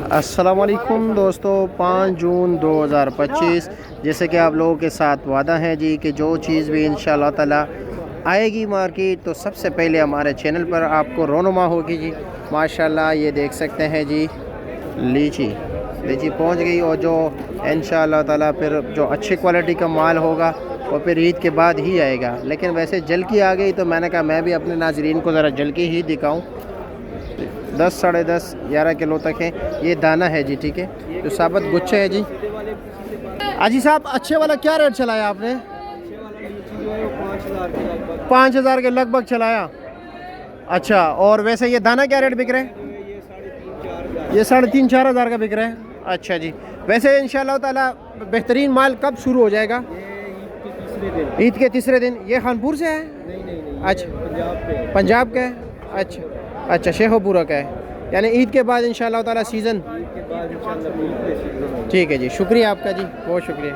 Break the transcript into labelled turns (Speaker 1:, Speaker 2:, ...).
Speaker 1: अस्सलाम वालेकुम दोस्तों, 5 जून 2025। जैसे कि आप लोगों के साथ वादा है जी कि जो चीज़ भी इंशाअल्लाह ताला आएगी मार्केट तो सबसे पहले हमारे चैनल पर आपको रोनुमा होगी जी। माशाल्लाह ये देख सकते हैं जी, लीची लीची पहुंच गई और जो इंशाअल्लाह ताला फिर जो अच्छी क्वालिटी का माल होगा वो फिर ईद के बाद ही आएगा। लेकिन वैसे जल्की आ गई तो मैंने कहा मैं भी अपने नाजरीन को ज़रा जल्की ही दिखाऊँ। 10, साढ़े 10, 11 किलो तक है। ये दाना है जी, ठीक है। तो साबुत गुच्छे है जी। अजी साहब, अच्छे वाला क्या रेट चलाया आपने? 5,000 के लगभग चलाया। अच्छा, और वैसे ये दाना क्या रेट बिक रहे हैं? ये 3,500 4 हज़ार का बिक रहा है। अच्छा जी। वैसे इंशाअल्लाह ताला बेहतरीन माल कब शुरू हो जाएगा? ईद के तीसरे दिन। ये खानपुर से है?
Speaker 2: नहीं।
Speaker 1: अच्छा, पंजाब का है। अच्छा, शेखोपुरा का है। यानी ईद के बाद इंशाअल्लाह ताला सीज़न। ठीक है जी, शुक्रिया आपका जी, बहुत शुक्रिया।